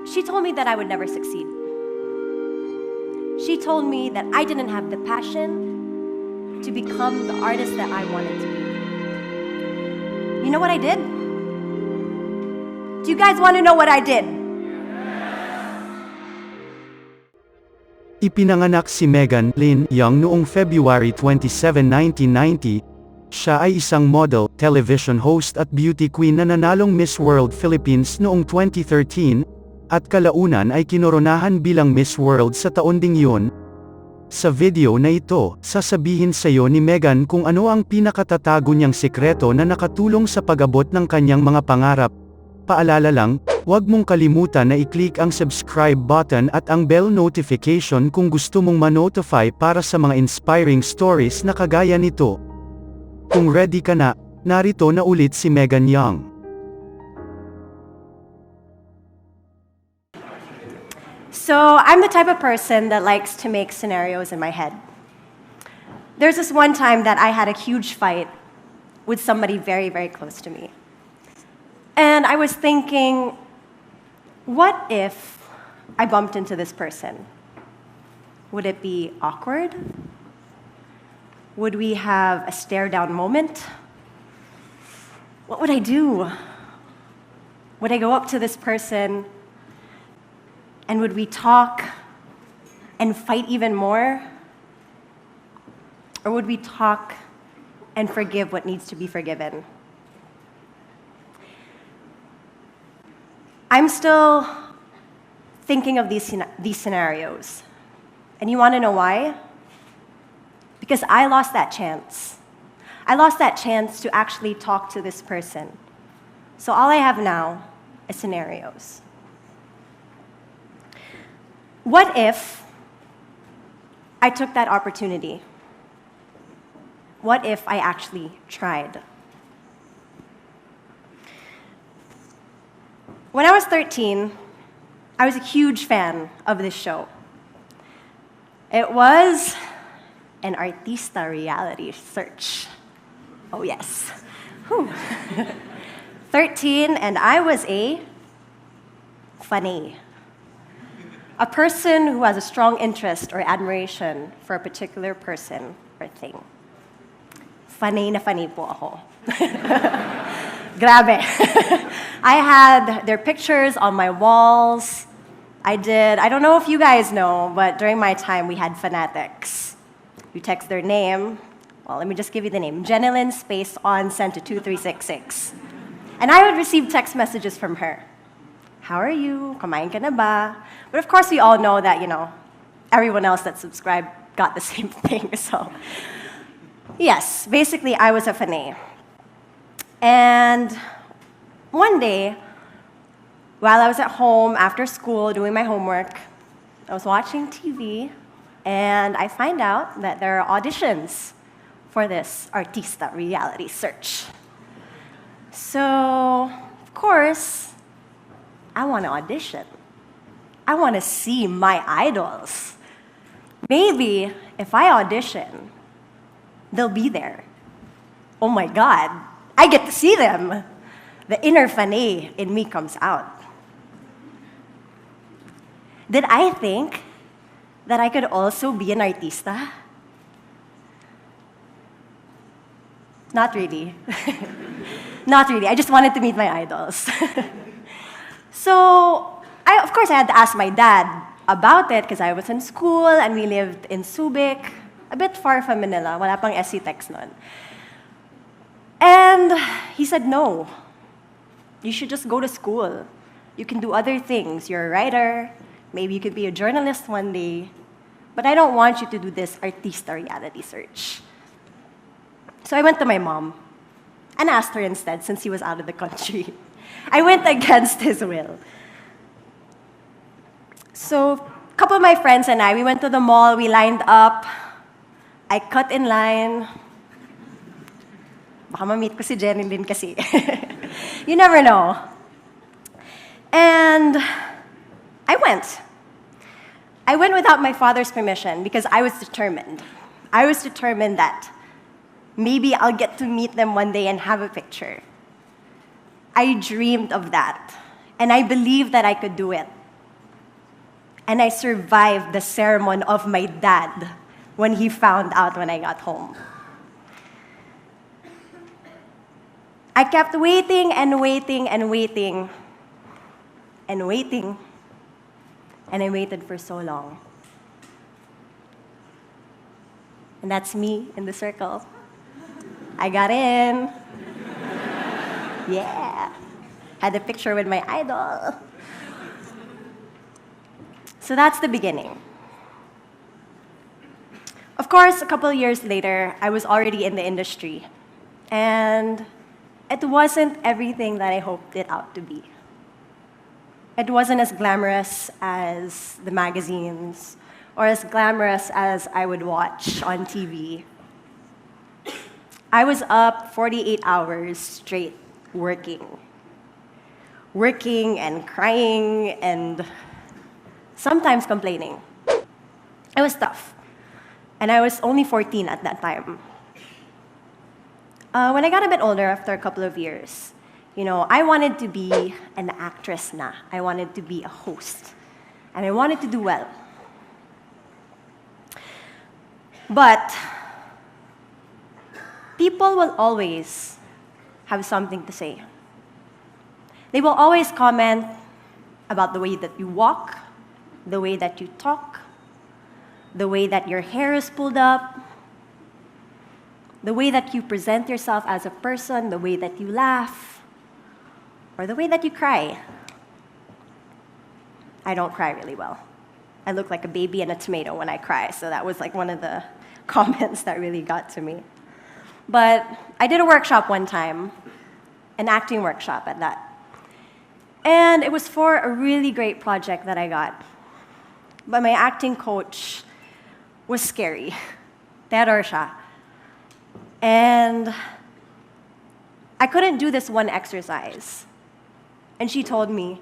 She told me that I would never succeed. She told me that I didn't have the passion to become the artist that I wanted to be. You know what I did? Do you guys want to know what I did? Ipinanganak si Megan Lynne Young noong February 27, 1990. Siya ay isang model, television host at beauty queen na nanalong Miss World Philippines noong 2013, at kalaunan ay kinoronahan bilang Miss World sa taon ding yun. Sa video na ito, sasabihin sayo ni Megan kung ano ang pinakatatago niyang sikreto na nakatulong sa pag-abot ng kanyang mga pangarap. Paalala lang, huwag mong kalimutan na i-click ang subscribe button at ang bell notification kung gusto mong ma-notify para sa mga inspiring stories na kagaya nito. Kung ready ka na, narito na ulit si Megan Young. So, I'm the type of person that likes to make scenarios in my head. There's this one time that I had a huge fight with somebody very, very close to me. And I was thinking, what if I bumped into this person? Would it be awkward? Would we have a stare-down moment? What would I do? Would I go up to this person? And would we talk and fight even more? Or would we talk and forgive what needs to be forgiven? I'm still thinking of these scenarios. And you want to know why? Because I lost that chance. I lost that chance to actually talk to this person. So all I have now is scenarios. What if I took that opportunity? What if I actually tried? When I was 13, I was a huge fan of this show. It was an artista reality search. Oh yes. Whew. 13, and I was a Fanay. A person who has a strong interest or admiration for a particular person or thing. Fanay na fanay po ako. Grabe. I had their pictures on my walls. I don't know if you guys know, but during my time, we had fanatics. You text their name. Well, let me just give you the name. Jenilyn space on sent to 2366. And I would receive text messages from her. How are you? Kumain ka na ba? But of course, we all know that, everyone else that subscribed got the same thing. So, yes, basically, I was a Fanay. And one day, while I was at home after school doing my homework, I was watching TV, and I find out that there are auditions for this artista reality search. So, of course, I want to audition. I want to see my idols. Maybe if I audition, they'll be there. Oh my God, I get to see them. The inner Fanay in me comes out. Did I think that I could also be an artista? Not really. Not really. I just wanted to meet my idols. So, of course, I had to ask my dad about it because I was in school and we lived in Subic, a bit far from Manila. Wala pang SC Tex nun. And he said, no. You should just go to school. You can do other things. You're a writer. Maybe you could be a journalist one day. But I don't want you to do this artista reality search. So I went to my mom and asked her instead, since he was out of the country. I went against his will. So a couple of my friends and I, we went to the mall, we lined up. I cut in line. Baka ma-meet ko si Lynne kasi. You never know. And I went. I went without my father's permission because I was determined. I was determined that maybe I'll get to meet them one day and have a picture. I dreamed of that. And I believed that I could do it. And I survived the sermon of my dad when he found out when I got home. I kept waiting and waiting and waiting and waiting. And I waited for so long. And that's me in the circle. I got in. Yeah. Had a picture with my idol. So that's the beginning. Of course, a couple of years later, I was already in the industry. And it wasn't everything that I hoped it out to be. It wasn't as glamorous as the magazines or as glamorous as I would watch on TV. I was up 48 hours straight working. Working and crying and sometimes complaining. It was tough. And I was only 14 at that time. When I got a bit older, after a couple of years, I wanted to be an actress na. I wanted to be a host. And I wanted to do well. But people will always have something to say. They will always comment about the way that you walk, the way that you talk, the way that your hair is pulled up, the way that you present yourself as a person, the way that you laugh, or the way that you cry. I don't cry really well. I look like a baby and a tomato when I cry, so that was like one of the comments that really got to me. But I did a workshop one time, an acting workshop at that. And it was for a really great project that I got. But my acting coach was scary. Terror siya. And I couldn't do this one exercise. And she told me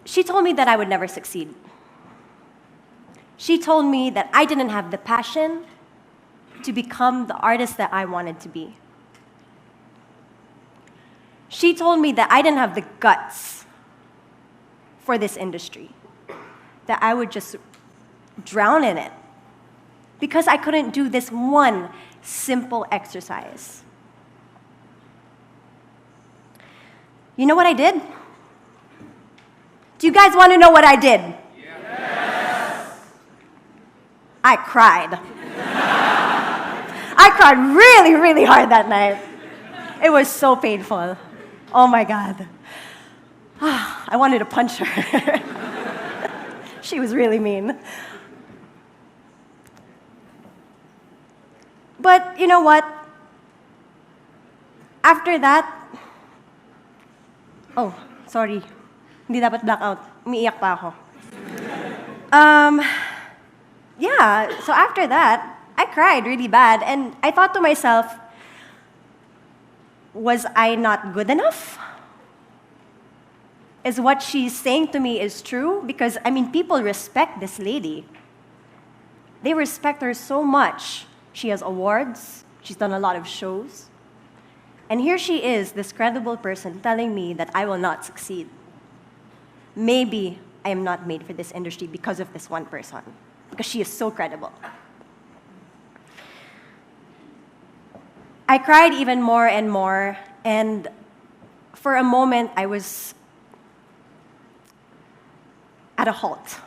that I would never succeed. She told me that I didn't have the passion to become the artist that I wanted to be. She told me that I didn't have the guts for this industry, that I would just drown in it because I couldn't do this one simple exercise. You know what I did? Do you guys want to know what I did? Yes. I cried. I cried really, really hard that night. It was so painful. Oh my God. I wanted to punch her. She was really mean. But you know what? After that, oh, sorry. Hindi dapat blackout. Umiiyak pa ako. Yeah, so after that, I cried really bad. And I thought to myself, was I not good enough? Is what she's saying to me is true? Because, people respect this lady. They respect her so much. She has awards. She's done a lot of shows. And here she is, this credible person, telling me that I will not succeed. Maybe I am not made for this industry because of this one person. Because she is so credible. I cried even more and more, and for a moment I was at a halt.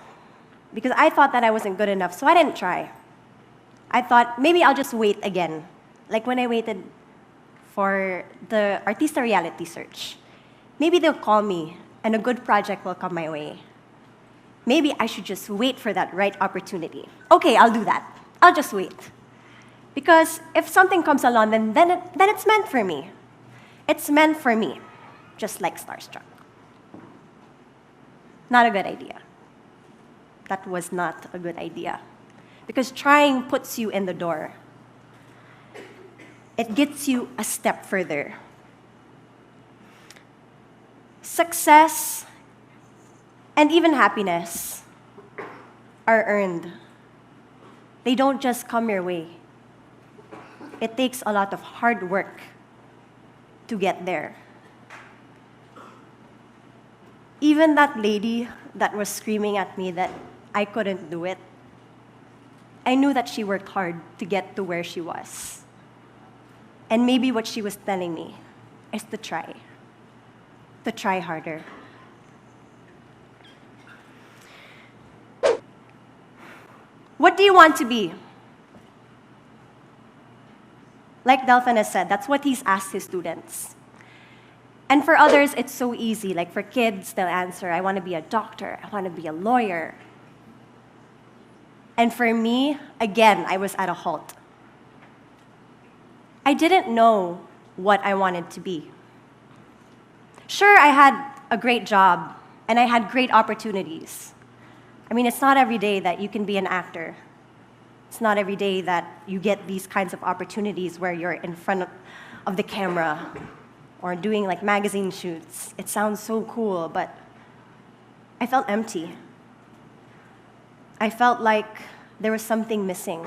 Because I thought that I wasn't good enough, so I didn't try. I thought, maybe I'll just wait again. Like when I waited for the Artista Reality Search. Maybe they'll call me, and a good project will come my way. Maybe I should just wait for that right opportunity. Okay, I'll do that. I'll just wait. Because if something comes along, then it's meant for me. It's meant for me, just like Starstruck. Not a good idea. That was not a good idea. Because trying puts you in the door. It gets you a step further. Success and even happiness are earned. They don't just come your way. It takes a lot of hard work to get there. Even that lady that was screaming at me that I couldn't do it, I knew that she worked hard to get to where she was. And maybe what she was telling me is to try harder. What do you want to be? Like Delphin has said, that's what he's asked his students. And for others, it's so easy. Like for kids, they'll answer, I want to be a doctor, I want to be a lawyer. And for me, again, I was at a halt. I didn't know what I wanted to be. Sure, I had a great job, and I had great opportunities. I mean, it's not every day that you can be an actor. It's not every day that you get these kinds of opportunities where you're in front of the camera or doing like magazine shoots. It sounds so cool, but I felt empty. I felt like there was something missing.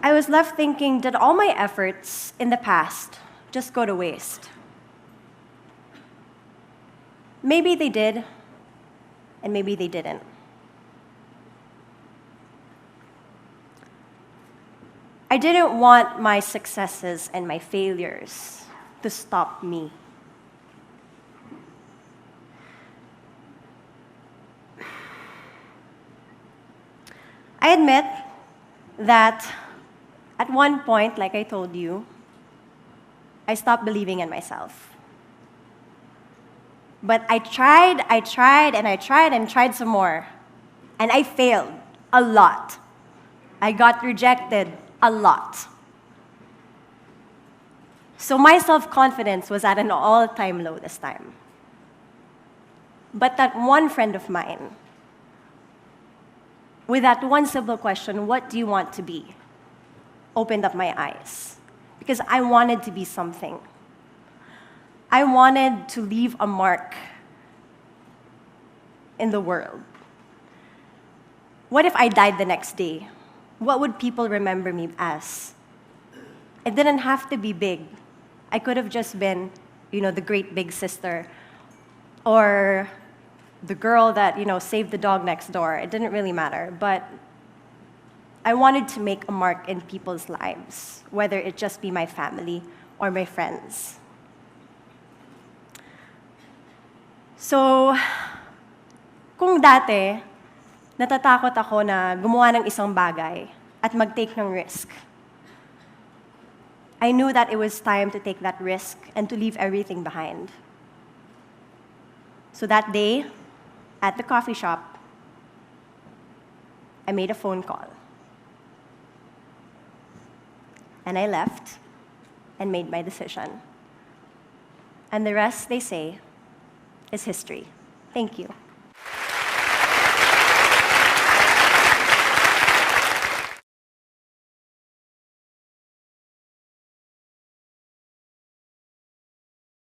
I was left thinking, did all my efforts in the past just go to waste? Maybe they did, and maybe they didn't. I didn't want my successes and my failures to stop me. I admit that at one point, like I told you, I stopped believing in myself. But I tried, and tried some more. And I failed a lot. I got rejected a lot. So my self-confidence was at an all-time low this time. But that one friend of mine, with that one simple question, what do you want to be, opened up my eyes. Because I wanted to be something. I wanted to leave a mark in the world. What if I died the next day? What would people remember me as? It didn't have to be big. I could have just been, the great big sister, or the girl that, saved the dog next door. It didn't really matter. But I wanted to make a mark in people's lives, whether it just be my family or my friends. So, kung dati, natatakot ako na gumawa ng isang bagay at mag-take ng risk, I knew that it was time to take that risk and to leave everything behind. So that day, at the coffee shop, I made a phone call. And I left and made my decision. And the rest, they say, is history. Thank you.